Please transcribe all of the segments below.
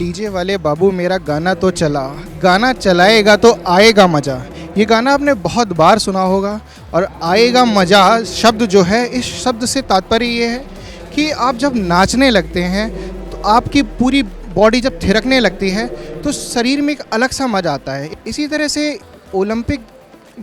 DJ वाले बाबू मेरा गाना तो चला, गाना चलाएगा तो आएगा मज़ा। ये गाना आपने बहुत बार सुना होगा। और आएगा मज़ा शब्द जो है, इस शब्द से तात्पर्य ये है कि आप जब नाचने लगते हैं तो आपकी पूरी बॉडी जब थिरकने लगती है तो शरीर में एक अलग सा मज़ा आता है। इसी तरह से ओलंपिक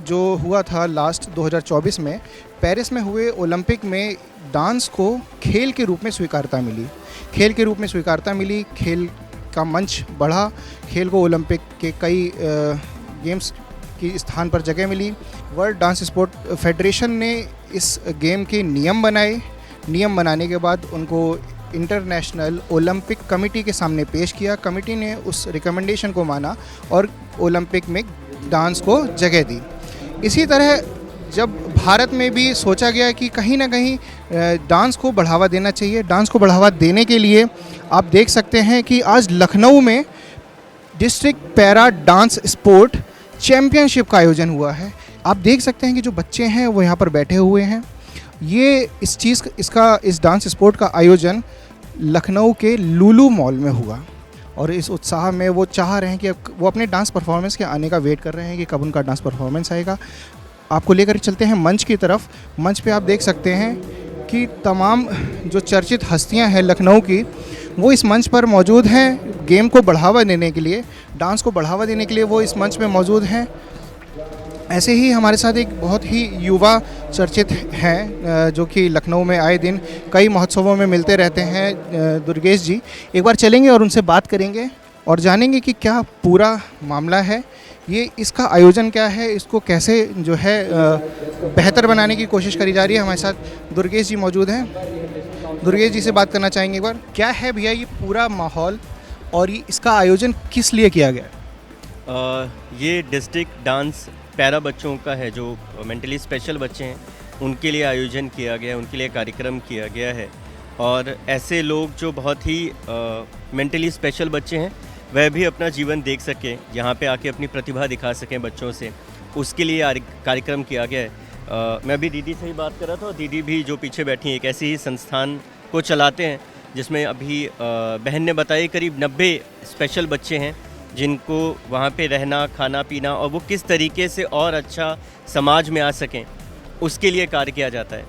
जो हुआ था लास्ट 2024 में, पेरिस में हुए ओलंपिक में डांस को खेल के रूप में स्वीकारता मिली। खेल के रूप में स्वीकारता मिली, खेल का मंच बढ़ा, खेल को ओलंपिक के कई गेम्स की स्थान पर जगह मिली। वर्ल्ड डांस स्पोर्ट फेडरेशन ने इस गेम के नियम बनाए। नियम बनाने के बाद उनको इंटरनेशनल ओलंपिक कमेटी के सामने पेश किया। कमेटी ने उस रिकमेंडेशन को माना और ओलंपिक में डांस को जगह दी। इसी तरह जब भारत में भी सोचा गया कि कहीं ना कहीं डांस को बढ़ावा देना चाहिए, डांस को बढ़ावा देने के लिए आप देख सकते हैं कि आज लखनऊ में district para dance sport championship का आयोजन हुआ है। आप देख सकते हैं कि जो बच्चे हैं वो यहाँ पर बैठे हुए हैं। ये इस डांस स्पोर्ट का आयोजन लखनऊ के लुलु मॉल में हुआ और इस उत्साह में वो चाह रहे हैं कि वो अपने डांस परफॉर्मेंस के आने का वेट कर रहे हैं कि कब उनका डांस परफॉर्मेंस आएगा। आपको लेकर चलते हैं मंच की तरफ। मंच पे आप देख सकते हैं कि तमाम जो चर्चित हस्तियां हैं लखनऊ की, वो इस मंच पर मौजूद हैं। गेम को बढ़ावा देने के लिए, डांस को बढ़ावा देने के लिए वो इस मंच में मौजूद हैं। ऐसे ही हमारे साथ एक बहुत ही युवा चर्चित हैं जो कि लखनऊ में आए दिन कई महोत्सवों में मिलते रहते हैं, दुर्गेश जी। एक बार चलेंगे और उनसे बात करेंगे और जानेंगे कि क्या पूरा मामला है, ये इसका आयोजन क्या है, इसको कैसे जो है बेहतर बनाने की कोशिश करी जा रही है। हमारे साथ दुर्गेश जी मौजूद हैं। दुर्गेश जी से बात करना चाहेंगे एक बार। क्या है भैया ये पूरा माहौल और ये इसका आयोजन किस लिए किया गया? ये डिस्ट्रिक्ट डांस पैरा बच्चों का है, जो मेंटली स्पेशल बच्चे हैं उनके लिए आयोजन किया गया है, उनके लिए कार्यक्रम किया गया है। और ऐसे लोग जो बहुत ही मेंटली स्पेशल बच्चे हैं वह भी अपना जीवन देख सकें, यहाँ पे आके अपनी प्रतिभा दिखा सकें बच्चों से, उसके लिए कार्यक्रम किया गया है। मैं अभी दीदी से ही बात कर रहा था और दीदी भी जो पीछे बैठी हैं एक ऐसे ही संस्थान को चलाते हैं जिसमें अभी बहन ने बताया करीब 90 स्पेशल बच्चे हैं जिनको वहाँ पे रहना, खाना पीना और वो किस तरीके से और अच्छा समाज में आ सकें उसके लिए कार्य किया जाता है।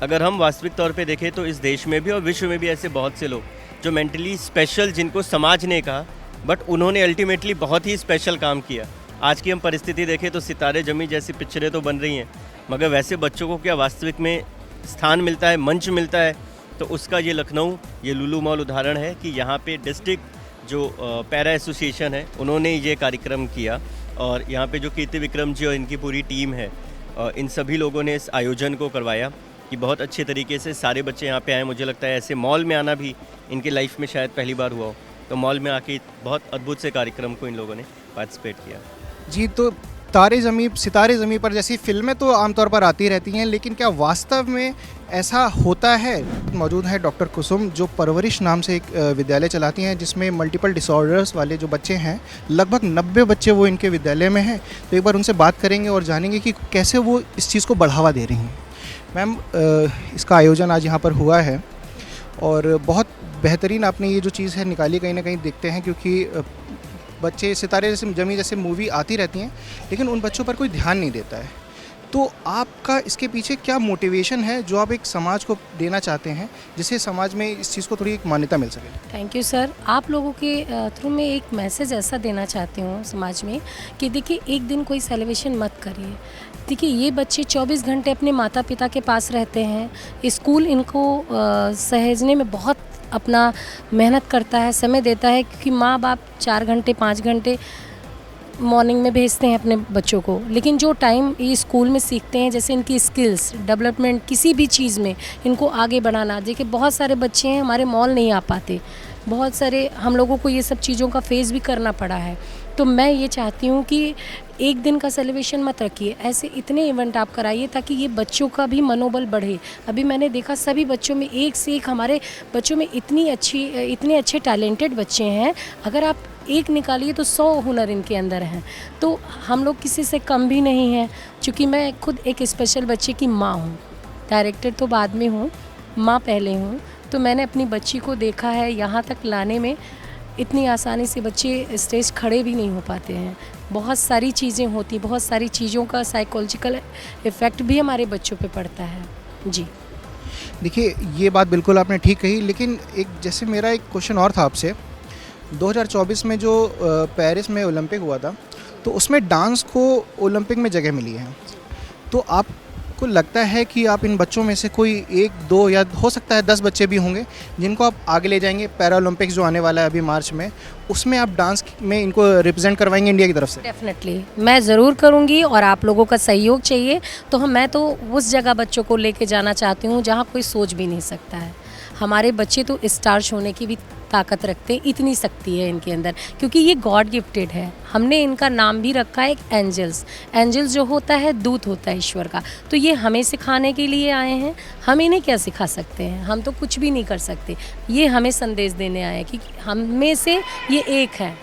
अगर हम वास्तविक तौर पे देखें तो इस देश में भी और विश्व में भी ऐसे बहुत से लोग जो मेंटली स्पेशल, जिनको समाज ने कहा बट उन्होंने अल्टीमेटली बहुत ही स्पेशल काम किया। आज की हम परिस्थिति देखें तो सितारे जमी जैसी पिक्चरें तो बन रही हैं, मगर वैसे बच्चों को क्या वास्तविक में स्थान मिलता है, मंच मिलता है? तो उसका ये लखनऊ, ये लुलु मॉल उदाहरण है कि यहाँ पे डिस्ट्रिक्ट जो पैरा एसोसिएशन है उन्होंने ये कार्यक्रम किया और यहाँ पे जो कीर्ति विक्रम जी और इनकी पूरी टीम है, इन सभी लोगों ने इस आयोजन को करवाया कि बहुत अच्छे तरीके से सारे बच्चे यहाँ पे आए। मुझे लगता है ऐसे मॉल में आना भी इनके लाइफ में शायद पहली बार हुआ हो, तो मॉल में आके बहुत अद्भुत से कार्यक्रम को इन लोगों ने पार्टिसिपेट किया। जी, तो सितारे ज़मीं पर जैसी फिल्में तो आमतौर पर आती रहती हैं, लेकिन क्या वास्तव में ऐसा होता है? मौजूद है डॉक्टर कुसुम जो परवरिश नाम से एक विद्यालय चलाती हैं जिसमें मल्टीपल डिसऑर्डर्स वाले जो बच्चे हैं, लगभग 90 बच्चे वो इनके विद्यालय में हैं। तो एक बार उनसे बात करेंगे और जानेंगे कि कैसे वो इस चीज़ को बढ़ावा दे रही हैं। मैम, इसका आयोजन आज यहाँ पर हुआ है और बहुत बेहतरीन आपने ये जो चीज़ है निकाली, कहीं ना कहीं देखते हैं क्योंकि बच्चे सितारे जैसे जमी जैसे मूवी आती रहती हैं लेकिन उन बच्चों पर कोई ध्यान नहीं देता है। तो आपका इसके पीछे क्या मोटिवेशन है जो आप एक समाज को देना चाहते हैं जिससे समाज में इस चीज़ को थोड़ी एक मान्यता मिल सके? Thank you sir. आप लोगों के थ्रू मैं एक मैसेज ऐसा देना चाहती हूँ समाज में कि देखिए, एक दिन कोई सेलिब्रेशन मत करिए। देखिए, ये बच्चे 24 घंटे अपने माता पिता के पास रहते हैं। स्कूल इनको सहेजने में बहुत अपना मेहनत करता है, समय देता है, क्योंकि माँ बाप 4 घंटे 5 घंटे मॉर्निंग में भेजते हैं अपने बच्चों को, लेकिन जो टाइम ये स्कूल में सीखते हैं, जैसे इनकी स्किल्स डेवलपमेंट, किसी भी चीज़ में इनको आगे बढ़ाना। देखिए, बहुत सारे बच्चे हैं हमारे मॉल नहीं आ पाते, बहुत सारे हम लोगों को ये सब चीज़ों का फेस भी करना पड़ा है। तो मैं ये चाहती हूँ कि एक दिन का सेलिब्रेशन मत रखिए, ऐसे इतने इवेंट आप कराइए ताकि ये बच्चों का भी मनोबल बढ़े। अभी मैंने देखा सभी बच्चों में एक से एक, हमारे बच्चों में इतने अच्छे टैलेंटेड बच्चे हैं। अगर आप एक निकालिए तो 100 हुनर इनके अंदर हैं। तो हम लोग किसी से कम भी नहीं हैं, क्योंकि मैं खुद एक स्पेशल बच्चे की माँ हूँ। डायरेक्टर तो बाद में हूँ, माँ पहले हूँ। तो मैंने अपनी बच्ची को देखा है यहाँ तक लाने में इतनी आसानी से बच्चे स्टेज खड़े भी नहीं हो पाते हैं। बहुत सारी चीज़ें होती, बहुत सारी चीज़ों का साइकोलॉजिकल इफ़ेक्ट भी हमारे बच्चों पे पड़ता है। जी। देखिए, ये बात बिल्कुल आपने ठीक कही, लेकिन एक जैसे मेरा एक क्वेश्चन और था आपसे। 2024 में जो पेरिस में ओलंपिक हुआ था, तो उसमें डांस को ओलंपिक में जगह मिली है। तो आपको लगता है कि आप इन बच्चों में से कोई 1, 2 या हो सकता है 10 बच्चे भी होंगे जिनको आप आगे ले जाएंगे पैरा ओलंपिक्स जो आने वाला है अभी मार्च में, उसमें आप डांस में इनको रिप्रेजेंट करवाएंगे इंडिया की तरफ से? डेफिनेटली मैं ज़रूर करूँगी, और आप लोगों का सहयोग चाहिए तो मैं तो उस जगह बच्चों को लेके जाना चाहती हूँ जहाँ कोई सोच भी नहीं सकता है। हमारे बच्चे तो स्टार्स होने की भी ताकत रखते हैं, इतनी शक्ति है इनके अंदर, क्योंकि ये गॉड गिफ्टेड है। हमने इनका नाम भी रखा है एंजल्स। एंजल्स जो होता है दूत होता है ईश्वर का, तो ये हमें सिखाने के लिए आए हैं। हम इन्हें क्या सिखा सकते हैं, हम तो कुछ भी नहीं कर सकते। ये हमें संदेश देने आए हैं कि हम में से ये एक है।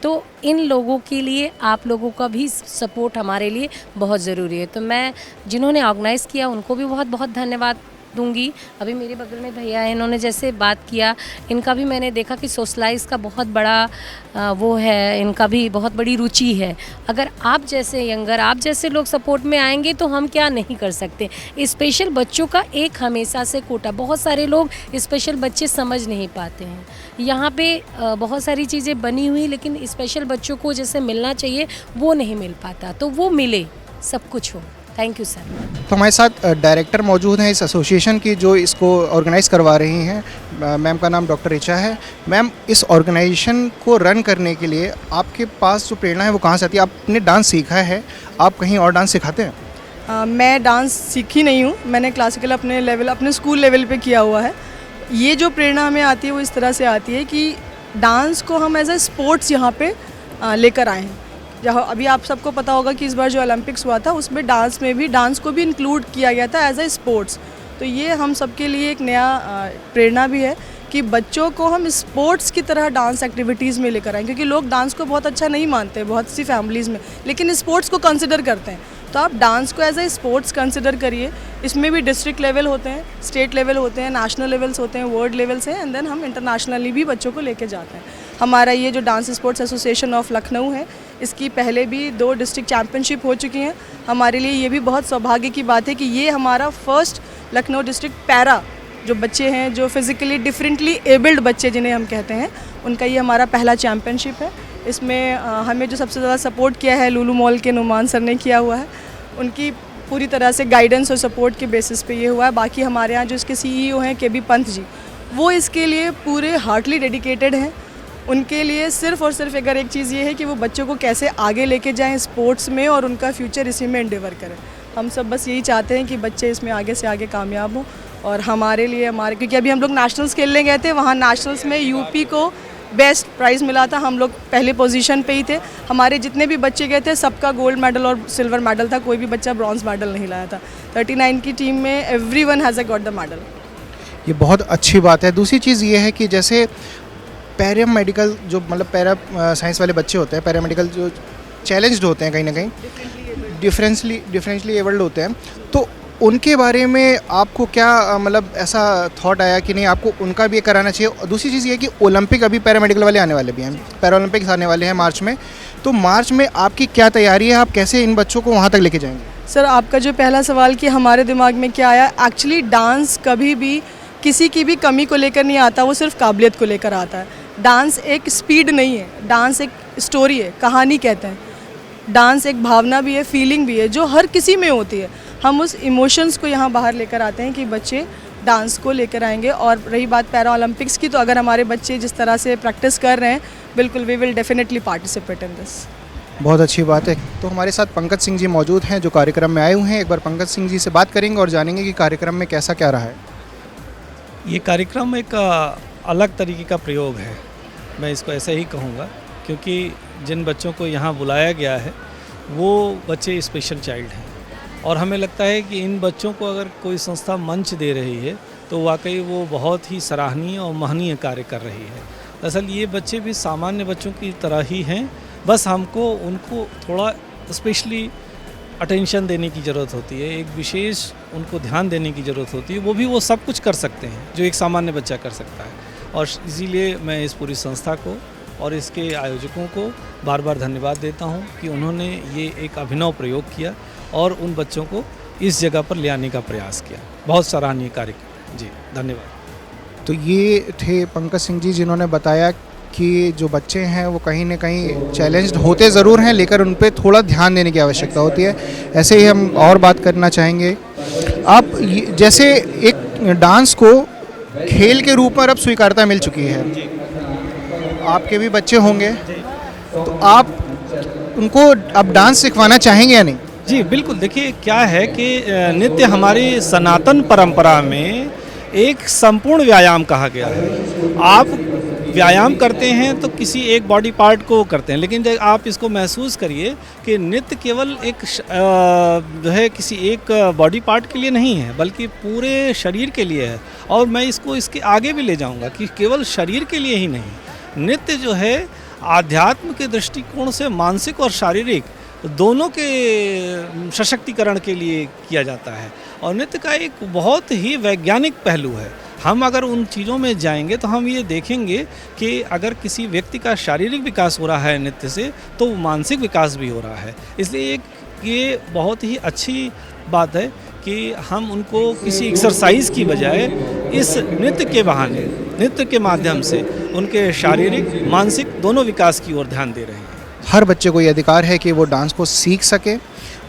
तो इन लोगों के लिए आप लोगों का भी सपोर्ट हमारे लिए बहुत ज़रूरी है। तो मैं जिन्होंने ऑर्गेनाइज़ किया उनको भी बहुत बहुत धन्यवाद दूंगी। अभी मेरे बगल में भैया है, इन्होंने जैसे बात किया, इनका भी मैंने देखा कि सोशलाइज का बहुत बड़ा वो है, इनका भी बहुत बड़ी रुचि है। अगर आप जैसे यंगर, आप जैसे लोग सपोर्ट में आएंगे तो हम क्या नहीं कर सकते। स्पेशल बच्चों का एक हमेशा से कोटा, बहुत सारे लोग स्पेशल बच्चे समझ नहीं पाते हैं। यहाँ पे बहुत सारी चीज़ें बनी हुई, लेकिन स्पेशल बच्चों को जैसे मिलना चाहिए वो नहीं मिल पाता, तो वो मिले, सब कुछ हो। Thank you sir. तो हमारे साथ डायरेक्टर मौजूद हैं इस एसोसिएशन की जो इसको ऑर्गेनाइज़ करवा रही हैं। मैम का नाम डॉक्टर ऋचा है। मैम, इस ऑर्गेनाइजेशन को रन करने के लिए आपके पास जो प्रेरणा है वो कहाँ से आती है? आपने डांस सीखा है, आप कहीं और डांस सिखाते हैं? मैं डांस सीखी नहीं हूँ, मैंने क्लासिकल अपने स्कूल लेवल पे किया हुआ है। ये जो प्रेरणा हमें आती है वो इस तरह से आती है कि डांस को हम एज ए स्पोर्ट्स यहाँ पे लेकर आए हैं। जहाँ अभी आप सबको पता होगा कि इस बार जो ओलंपिक्स हुआ था उसमें डांस को भी इंक्लूड किया गया था एज ए स्पोर्ट्स। तो ये हम सबके लिए एक नया प्रेरणा भी है कि बच्चों को हम स्पोर्ट्स की तरह डांस एक्टिविटीज़ में लेकर आएँ, क्योंकि लोग डांस को बहुत अच्छा नहीं मानते बहुत सी फैमिलीज़ में, लेकिन स्पोर्ट्स को कंसिडर करते हैं। तो आप डांस को एज ए स्पोर्ट्स कंसिडर करिए। इसमें भी डिस्ट्रिक्ट लेवल होते हैं, स्टेट लेवल होते हैं, नेशनल लेवल्स होते हैं, वर्ल्ड लेवल्स हैं, एंड देन हम इंटरनेशनली भी बच्चों को लेके जाते हैं। हमारा ये जो dance sports association of Lucknow है, इसकी पहले भी 2 डिस्ट्रिक्ट चैम्पियनशिप हो चुकी हैं। हमारे लिए ये भी बहुत सौभाग्य की बात है कि ये हमारा फर्स्ट लखनऊ डिस्ट्रिक्ट पैरा जो बच्चे हैं, जो फिज़िकली डिफरेंटली एबल्ड बच्चे जिन्हें हम कहते हैं, उनका ये हमारा पहला चैम्पियनशिप है। इसमें हमें जो सबसे ज़्यादा सपोर्ट किया है लुलु मॉल के नुमान सर ने किया हुआ है। उनकी पूरी तरह से गाइडेंस और सपोर्ट के बेसिस पे ये हुआ है। बाकी हमारे यहाँ जो इसके CEO हैं KB पंत जी, वो इसके लिए पूरे हार्टली डेडिकेटेड हैं। उनके लिए सिर्फ़ और सिर्फ अगर एक चीज़ ये है कि वो बच्चों को कैसे आगे लेके जाएं स्पोर्ट्स में और उनका फ्यूचर इसी में एंडेवर करें। हम सब बस यही चाहते हैं कि बच्चे इसमें आगे से आगे कामयाब हों। और हमारे लिए क्योंकि अभी हम लोग नेशनल्स खेलने गए थे, वहाँ नेशनल्स में UP को बेस्ट प्राइज़ मिला था, हम लोग पहले पोजीशन पे ही थे। हमारे जितने भी बच्चे गए थे सबका गोल्ड मेडल और सिल्वर मेडल था, कोई भी बच्चा ब्रॉन्ज मेडल नहीं लाया था। 39 की टीम में everyone has got the medal. ये बहुत अच्छी बात है। दूसरी चीज़ ये है कि जैसे पैरा मेडिकल जो मतलब पैरा साइंस वाले बच्चे होते हैं, पैरा मेडिकल जो चैलेंज्ड होते हैं, कहीं ना कहीं डिफरेंटली एबल्ड होते हैं, तो उनके बारे में आपको क्या मतलब ऐसा थॉट आया कि नहीं आपको उनका भी ये कराना चाहिए? और दूसरी चीज़ ये है कि ओलंपिक अभी पैरा मेडिकल वाले आने वाले भी हैं, पैरा ओलंपिक्स आने वाले हैं मार्च में, तो मार्च में आपकी क्या तैयारी है? आप कैसे इन बच्चों को वहाँ तक लेके जाएंगे? सर, आपका जो पहला सवाल कि हमारे दिमाग में क्या आया, एक्चुअली डांस कभी भी किसी की भी कमी को लेकर नहीं आता, वो सिर्फ काबिलियत को लेकर आता है। डांस एक स्पीड नहीं है, डांस एक स्टोरी है, कहानी कहते हैं। डांस एक भावना भी है, फीलिंग भी है, जो हर किसी में होती है। हम उस इमोशंस को यहाँ बाहर लेकर आते हैं कि बच्चे डांस को लेकर आएंगे। और रही बात पैरा ओलंपिक्स की, तो अगर हमारे बच्चे जिस तरह से प्रैक्टिस कर रहे हैं, बिल्कुल we will definitely participate in this. बहुत अच्छी बात है। तो हमारे साथ पंकज सिंह जी मौजूद हैं जो कार्यक्रम में आए हुए हैं। एक बार पंकज सिंह जी से बात करेंगे और जानेंगे कि कार्यक्रम में कैसा क्या रहा है। ये कार्यक्रम एक अलग तरीके का प्रयोग है, मैं इसको ऐसे ही कहूँगा, क्योंकि जिन बच्चों को यहाँ बुलाया गया है वो बच्चे स्पेशल चाइल्ड हैं, और हमें लगता है कि इन बच्चों को अगर कोई संस्था मंच दे रही है तो वाकई वो बहुत ही सराहनीय और महनीय कार्य कर रही है। दरअसल ये बच्चे भी सामान्य बच्चों की तरह ही हैं, बस हमको उनको थोड़ा स्पेशली अटेंशन देने की ज़रूरत होती है, एक विशेष उनको ध्यान देने की ज़रूरत होती है। वो सब कुछ कर सकते हैं जो एक सामान्य बच्चा कर सकता है, और इसीलिए मैं इस पूरी संस्था को और इसके आयोजकों को बार बार धन्यवाद देता हूं कि उन्होंने ये एक अभिनव प्रयोग किया और उन बच्चों को इस जगह पर ले आने का प्रयास किया। बहुत सराहनीय कार्यक्रम। जी धन्यवाद। तो ये थे पंकज सिंह जी जिन्होंने बताया कि जो बच्चे हैं वो कहीं ना कहीं चैलेंज्ड होते ज़रूर हैं, लेकर उन पर थोड़ा ध्यान देने की आवश्यकता होती है। ऐसे ही हम और बात करना चाहेंगे। आप जैसे एक डांस को खेल के रूप में अब स्वीकारता मिल चुकी है, आपके भी बच्चे होंगे, तो आप उनको अब डांस सिखवाना चाहेंगे या नहीं? जी बिल्कुल। देखिए क्या है कि नृत्य हमारी सनातन परंपरा में एक संपूर्ण व्यायाम कहा गया है। आप व्यायाम करते हैं तो किसी एक बॉडी पार्ट को करते हैं, लेकिन जब आप इसको महसूस करिए कि नृत्य केवल एक जो है किसी एक बॉडी पार्ट के लिए नहीं है, बल्कि पूरे शरीर के लिए है। और मैं इसको इसके आगे भी ले जाऊंगा कि केवल शरीर के लिए ही नहीं, नृत्य जो है आध्यात्म के दृष्टिकोण से मानसिक और शारीरिक दोनों के सशक्तिकरण के लिए किया जाता है। और नृत्य का एक बहुत ही वैज्ञानिक पहलू है। हम अगर उन चीज़ों में जाएंगे तो हम ये देखेंगे कि अगर किसी व्यक्ति का शारीरिक विकास हो रहा है नृत्य से, तो मानसिक विकास भी हो रहा है। इसलिए ये बहुत ही अच्छी बात है कि हम उनको किसी एक्सरसाइज की बजाय इस नृत्य के बहाने, नृत्य के माध्यम से उनके शारीरिक मानसिक दोनों विकास की ओर ध्यान दे रहे हैं। हर बच्चे को ये अधिकार है कि वो डांस को सीख सके,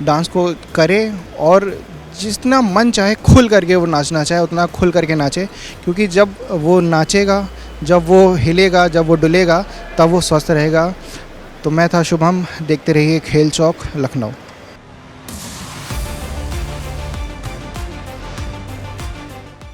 डांस को करे और जितना मन चाहे खुल करके वो नाचना चाहे उतना खुल करके नाचे, क्योंकि जब वो नाचेगा, जब वो हिलेगा, जब वो डुलेगा, तब वो स्वस्थ रहेगा। तो मैं था शुभम, देखते रहिए खेल चौक लखनऊ।